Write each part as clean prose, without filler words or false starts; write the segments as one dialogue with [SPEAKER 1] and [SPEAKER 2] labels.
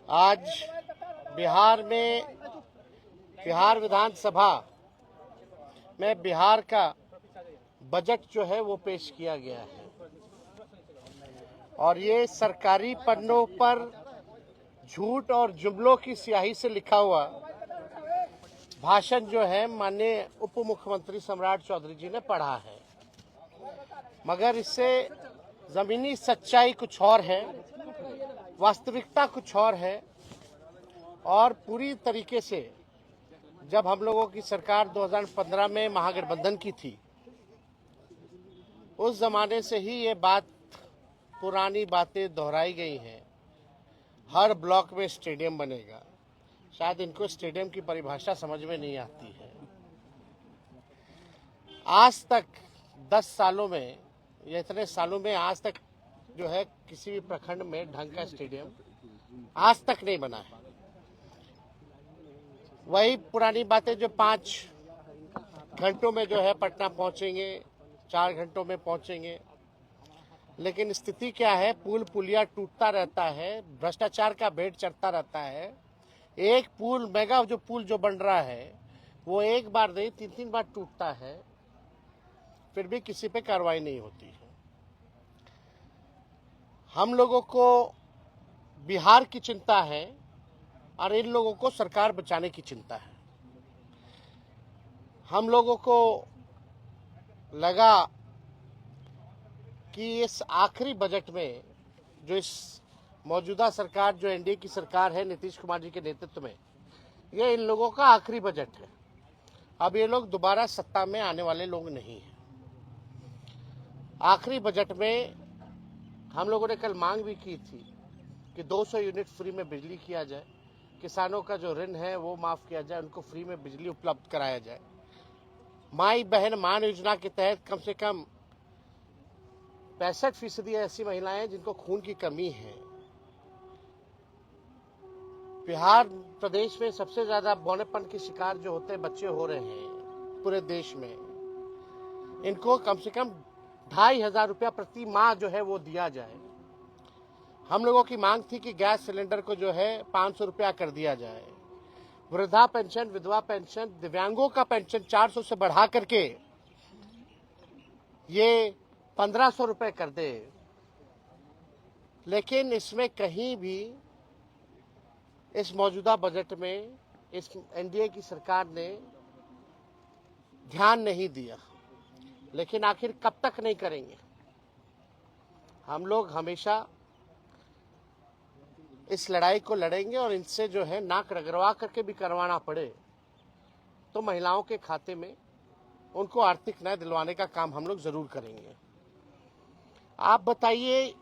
[SPEAKER 1] आज बिहार विधानसभा में बिहार का बजट जो है वो पेश किया गया है और ये सरकारी पन्नों पर झूठ और जुमलों की स्याही से लिखा हुआ भाषण जो है माननीय उप मुख्यमंत्री सम्राट चौधरी जी ने पढ़ा है, मगर इससे जमीनी सच्चाई कुछ और है, वास्तविकता कुछ और है। और पूरी तरीके से जब हम लोगों की सरकार 2015 में महागठबंधन की थी, उस जमाने से ही ये पुरानी बातें दोहराई गई हैं। हर ब्लॉक में स्टेडियम बनेगा। शायद इनको स्टेडियम की परिभाषा समझ में नहीं आती है। आज तक 10 सालों में या इतने सालों में आज तक जो है किसी भी प्रखंड में ढंग का स्टेडियम आज तक नहीं बना है। वही पुरानी बातें जो 5 घंटों में जो है पटना पहुंचेंगे, 4 घंटों में पहुंचेंगे, लेकिन स्थिति क्या है? पुल पुलिया टूटता रहता है, भ्रष्टाचार का भेंट चढ़ता रहता है। एक पुल मेगा जो पुल जो बन रहा है वो एक बार नहीं 3-3 बार टूटता है, फिर भी किसी पे कार्रवाई नहीं होती है। हम लोगों को बिहार की चिंता है और इन लोगों को सरकार बचाने की चिंता है। हम लोगों को लगा कि इस आखिरी बजट में जो इस मौजूदा सरकार जो एनडीए की सरकार है नीतीश कुमार जी के नेतृत्व में, ये इन लोगों का आखिरी बजट है। अब ये लोग दोबारा सत्ता में आने वाले लोग नहीं हैं। आखिरी बजट में हम लोगों ने कल मांग भी की थी कि 200 यूनिट फ्री में बिजली किया जाए, किसानों का जो ऋण है वो माफ किया जाए, उनको फ्री में बिजली उपलब्ध कराया जाए। माई बहन मान योजना के तहत कम से कम 65% ऐसी महिलाएं जिनको खून की कमी है। बिहार प्रदेश में सबसे ज्यादा बौनेपन के शिकार जो होते हैं बच्चे हो रहे हैं पूरे देश में। इनको कम से कम 2,500 रुपया प्रति माह जो है वो दिया जाए। हम लोगों की मांग थी कि गैस सिलेंडर को जो है 500 रुपया कर दिया जाए। वृद्धा पेंशन, विधवा पेंशन, दिव्यांगों का पेंशन 400 से बढ़ा करके ये 1500 रुपए कर दे। लेकिन इसमें कहीं भी इस मौजूदा बजट में इस एनडीए की सरकार ने ध्यान नहीं दिया। लेकिन आखिर कब तक नहीं करेंगे? हम लोग हमेशा इस लड़ाई को लड़ेंगे और इनसे जो है नाक रगड़वा करके भी करवाना पड़े तो महिलाओं के खाते में उनको आर्थिक न्याय दिलवाने का काम हम लोग जरूर करेंगे। आप बताइए,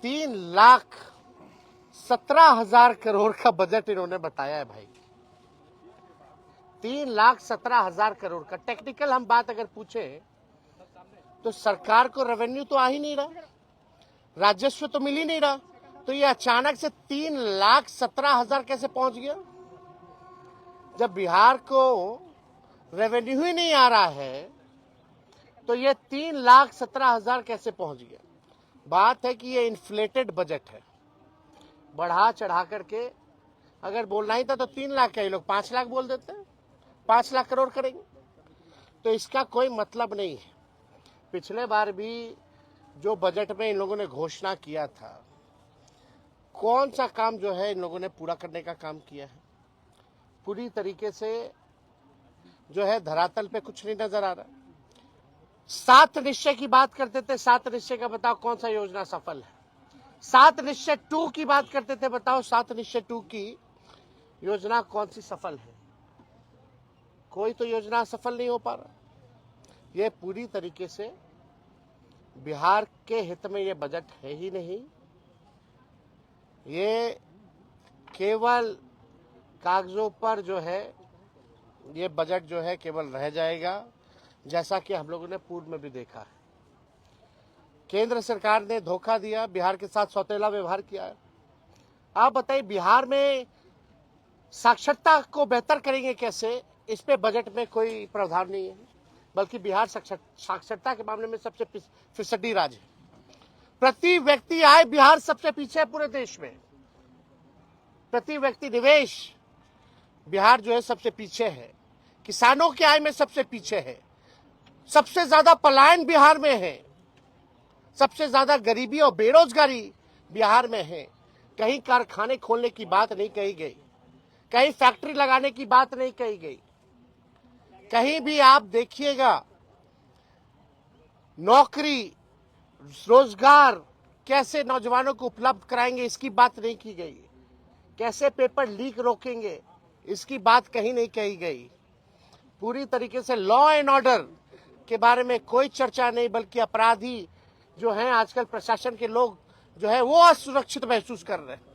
[SPEAKER 1] 3,17,000 करोड़ का बजट इन्होंने बताया है भाई। 3,17,000 करोड़ का। टेक्निकल हम बात अगर पूछे तो सरकार को रेवेन्यू तो आ ही नहीं रहा, राजस्व तो मिल ही नहीं रहा, तो ये अचानक से 3,17,000 कैसे पहुंच गया? जब बिहार को रेवेन्यू ही नहीं आ रहा है तो ये 3,17,000 कैसे पहुंच गया? बात है कि ये इन्फ्लेटेड बजट है। बढ़ा चढ़ा करके अगर बोलना ही था तो 3 लाख का, ये लोग 5 लाख बोल देते हैं, 5 लाख करोड़ करेंगे। तो इसका कोई मतलब नहीं है। पिछले बार भी जो बजट में इन लोगों ने घोषणा किया था, कौन सा काम जो है इन लोगों ने पूरा करने का काम किया है? पूरी तरीके से जो है धरातल पे कुछ नहीं नजर आ रहा। 7 निश्चय की बात करते थे, 7 निश्चय का बताओ कौन सा योजना सफल है? 7 निश्चय 2 की बात करते थे, बताओ 7 निश्चय 2 की योजना कौन सी सफल है? कोई तो योजना सफल नहीं हो पा रहा। ये पूरी तरीके से बिहार के हित में ये बजट है ही नहीं। ये केवल कागजों पर जो है ये बजट जो है केवल रह जाएगा, जैसा कि हम लोगों ने पूर्व में भी देखा है। केंद्र सरकार ने धोखा दिया, बिहार के साथ सौतेला व्यवहार किया है। आप बताइए, बिहार में साक्षरता को बेहतर करेंगे कैसे? इस पे बजट में कोई प्रावधान नहीं है, बल्कि बिहार साक्षरता के मामले में सबसे फिसड्डी राज्य है। प्रति व्यक्ति आय बिहार सबसे पीछे है पूरे देश में। प्रति व्यक्ति निवेश बिहार जो है सबसे पीछे है, किसानों की आय में सबसे पीछे है, सबसे ज्यादा पलायन बिहार में है, सबसे ज्यादा गरीबी और बेरोजगारी बिहार में है। कहीं कारखाने खोलने की बात नहीं कही गई, कहीं फैक्ट्री लगाने की बात नहीं कही गई, कहीं भी आप देखिएगा नौकरी रोजगार कैसे नौजवानों को उपलब्ध कराएंगे इसकी बात नहीं की गई, कैसे पेपर लीक रोकेंगे इसकी बात कहीं नहीं कही गई। पूरी तरीके से लॉ एंड ऑर्डर के बारे में कोई चर्चा नहीं, बल्कि अपराधी जो हैं आजकल प्रशासन के लोग जो है वो असुरक्षित महसूस कर रहे हैं।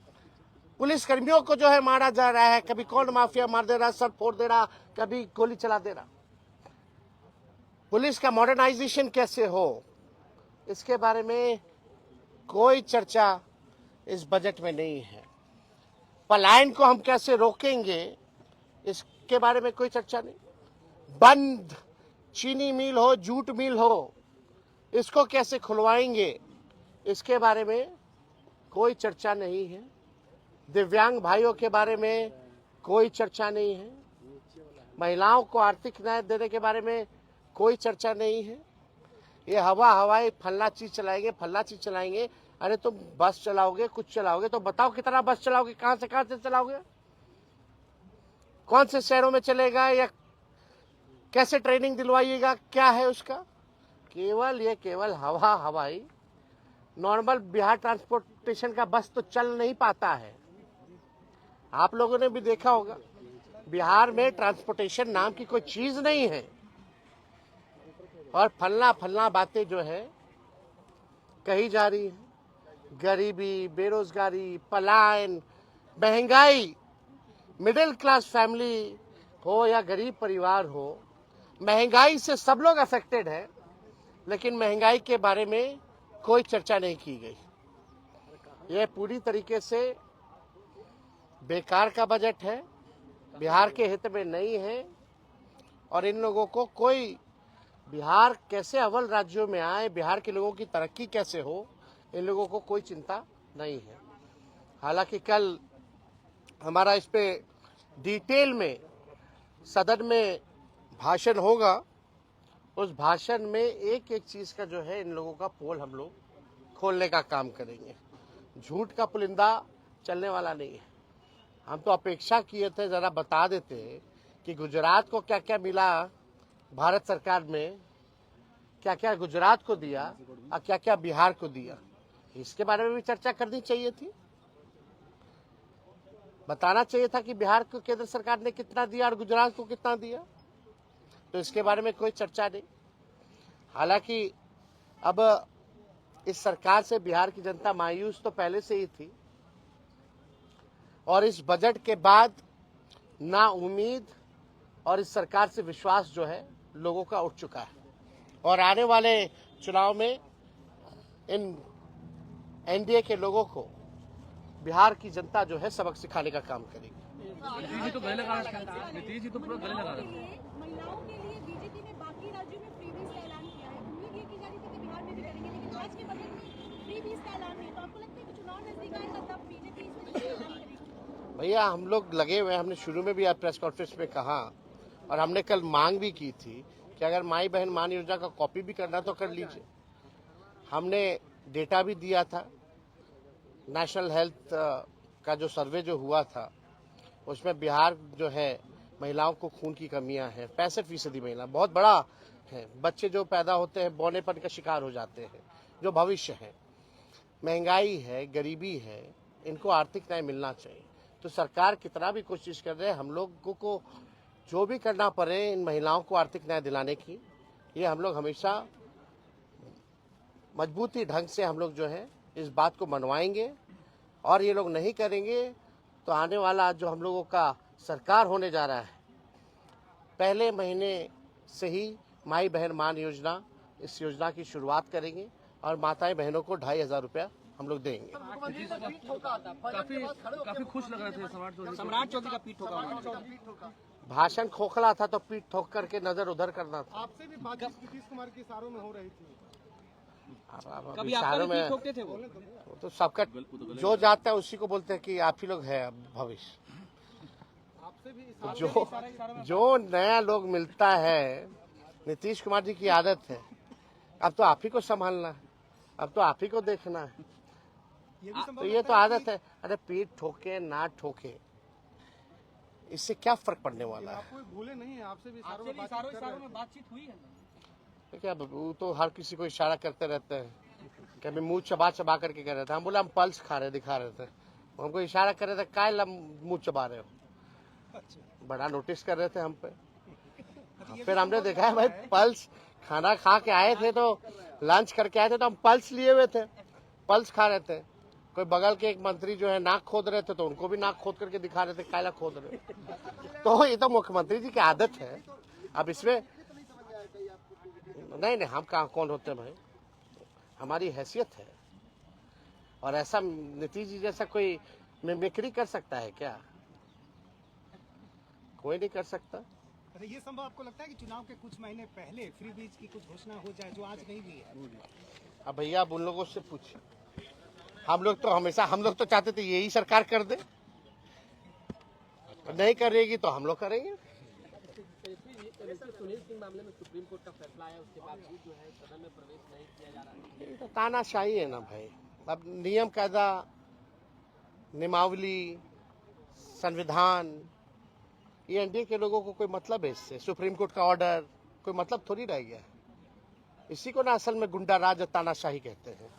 [SPEAKER 1] पुलिस कर्मियों को जो है मारा जा रहा है, कभी कौन माफिया मार दे रहा, सर फोड़ दे रहा, कभी गोली चला दे रहा। पुलिस का मॉडर्नाइजेशन कैसे हो इसके बारे में कोई चर्चा इस बजट में नहीं है। पलायन को हम कैसे रोकेंगे इसके बारे में कोई चर्चा नहीं। बंद चीनी मिल हो, जूट मिल हो, इसको कैसे खुलवाएंगे इसके बारे में कोई चर्चा नहीं है। दिव्यांग भाइयों के बारे में कोई चर्चा नहीं है। महिलाओं को आर्थिक न्याय देने के बारे में कोई चर्चा नहीं है। ये हवाई फल्ला चीज चलाएंगे। अरे तुम बस चलाओगे, कुछ चलाओगे तो बताओ कितना बस चलाओगे, कहां से चलाओगे, कौन से शहरों में चलेगा, या कैसे ट्रेनिंग दिलवाइएगा, क्या है उसका? केवल हवाई नॉर्मल बिहार ट्रांसपोर्टेशन का बस तो चल नहीं पाता है। आप लोगों ने भी देखा होगा बिहार में ट्रांसपोर्टेशन नाम की कोई चीज नहीं है, और फलना बातें जो है कही जा रही है। गरीबी, बेरोजगारी, पलायन, महंगाई, मिडिल क्लास फैमिली हो या गरीब परिवार हो, महंगाई से सब लोग अफेक्टेड है, लेकिन महंगाई के बारे में कोई चर्चा नहीं की गई। यह पूरी तरीके से बेकार का बजट है, बिहार के हित में नहीं है, और इन लोगों को कोई बिहार कैसे अव्वल राज्यों में आए, बिहार के लोगों की तरक्की कैसे हो, इन लोगों को कोई चिंता नहीं है। हालांकि कल हमारा इस पे डिटेल में सदन में भाषण होगा, उस भाषण में एक एक चीज का जो है इन लोगों का पोल हम लोग खोलने का काम करेंगे। झूठ का पुलिंदा चलने वाला नहीं है। हम तो अपेक्षा किए थे जरा बता देते कि गुजरात को क्या क्या मिला, भारत सरकार में क्या क्या गुजरात को दिया और क्या क्या बिहार को दिया, इसके बारे में भी चर्चा करनी चाहिए थी। बताना चाहिए था कि बिहार को केंद्र सरकार ने कितना दिया और गुजरात को कितना दिया, तो इसके बारे में कोई चर्चा नहीं। हालांकि अब इस सरकार से बिहार की जनता मायूस तो पहले से ही थी, और इस बजट के बाद ना उम्मीद और इस सरकार से विश्वास जो है लोगों का उठ चुका है, और आने वाले चुनाव में इन एनडीए के लोगों को बिहार की जनता जो है सबक सिखाने का काम करेगी।
[SPEAKER 2] नीतीश जी तो गले लगा रहे हैं, नीतीश जी तो पूरा गले लगा रहे हैं।
[SPEAKER 3] महिलाओं के लिए बीजेपी ने बाकी राज्यों में फ्रीबीज का ऐलान किया है, उम्मीद ये की जा रही थी कि बिहार में भी करेंगे, लेकिन आज के बजट में फ्रीबीज का ऐलान नहीं, तो आपको लगता है कि चुनाव नजदीक आएगा तब बीजेपी इसमें ऐलान करेगी?
[SPEAKER 1] भैया हम लोग लगे हुए, हमने शुरू में भी आज प्रेस कॉन्फ्रेंस में कहा, और हमने कल मांग भी की थी कि अगर माई बहन मान योजना का कॉपी भी करना तो कर लीजिए। हमने डेटा भी दिया था, नेशनल हेल्थ का जो सर्वे जो हुआ था उसमें बिहार जो है महिलाओं को खून की कमियां हैं, 65% महिला बहुत बड़ा है। बच्चे जो पैदा होते हैं बौनेपन का शिकार हो जाते हैं, जो भविष्य है। महंगाई है, गरीबी है, इनको आर्थिक न्याय मिलना चाहिए। तो सरकार कितना भी कोशिश कर रहे हैं, हम लोगों को जो भी करना पड़े इन महिलाओं को आर्थिक न्याय दिलाने की, ये हम लोग हमेशा मजबूती ढंग से हम लोग जो है इस बात को मनवाएंगे, और ये लोग नहीं करेंगे तो आने वाला जो हम लोगों का सरकार होने जा रहा है, पहले महीने से ही माई बहन मान योजना, इस योजना की शुरुआत करेंगे, और माताएं बहनों को 2,500 रुपया हम लोग देंगे।
[SPEAKER 2] काफी खुश लग रहे थे
[SPEAKER 4] सम्राट चौधरी का पीठ ठोका।
[SPEAKER 1] भाषण खोखला था तो पीठ ठोक करके नजर उधर करना था।
[SPEAKER 4] आपसे भी बातचीत नीतीश कुमार के इशारों में हो रही थी।
[SPEAKER 1] अब
[SPEAKER 4] कभी
[SPEAKER 1] इशारों
[SPEAKER 4] आपका भी
[SPEAKER 1] में
[SPEAKER 4] पीठ ठोकते थे वो?
[SPEAKER 1] वो तो सबका जो जाता है उसी को बोलते हैं कि आप ही लोग हैं अब भविष्य। तो जो नया लोग मिलता है, नीतीश कुमार जी की आदत है, अब तो आप ही को संभालना है, अब तो आप ही को देखना है। तो ये तो आदत है। अरे पीठ ठोके ना ठोके, इससे क्या फर्क पड़ने वाला है?
[SPEAKER 5] आपको भूले नहीं, आपसे भी
[SPEAKER 4] आपसे भी इशारों में बातचीत हुई है?
[SPEAKER 1] क्या वो तो हर किसी को इशारा करते रहते हैं। कभी मुंह चबा चबा करके कह रहे थे, हम बोला हम पल्स खा रहे दिखा रहे थे, हमको इशारा कर रहे थे काय मुंह चबा रहे हो, बड़ा नोटिस कर रहे थे हम पे। फिर हमने देखा है भाई पल्स खाना खा के आए थे, तो लंच करके आए थे तो हम पल्स लिए हुए थे, पल्स खा रहे थे। कोई बगल के एक मंत्री जो है नाक खोद रहे थे तो उनको भी नाक खोद करके दिखा रहे थे कायला खोद रहे। तो ये तो मुख्यमंत्री जी की आदत है। अब इसमें नहीं हम कहाँ कौन होते हैं भाई, हमारी हैसियत है। और ऐसा नीतीश जी जैसा कोई मिमिक्री कर सकता है क्या? कोई नहीं कर सकता।
[SPEAKER 5] अच्छा, ये संभव आपको लगता है कि चुनाव के कुछ महीने पहले फ्री बीज की कुछ घोषणा हो जाए जो आज नहीं हुई है?
[SPEAKER 1] अब भैया आप उन लोगों से पूछिए, हम लोग तो चाहते थे यही सरकार कर दे, नहीं करेगी तो हम लोग करेंगे।
[SPEAKER 4] सुनील सिंह मामले में सुप्रीम कोर्ट का फैसला आया, उसके बावजूद जो है सदन में प्रवेश नहीं किया जा रहा है।
[SPEAKER 1] ये तो तानाशाही है ना भाई। अब नियम कायदा, नियमावली, संविधान, ये एनडीए के लोगों को कोई मतलब है इससे? सुप्रीम कोर्ट का ऑर्डर कोई मतलब थोड़ी रह गया। इसी को ना असल में गुंडा राज और तानाशाही कहते हैं।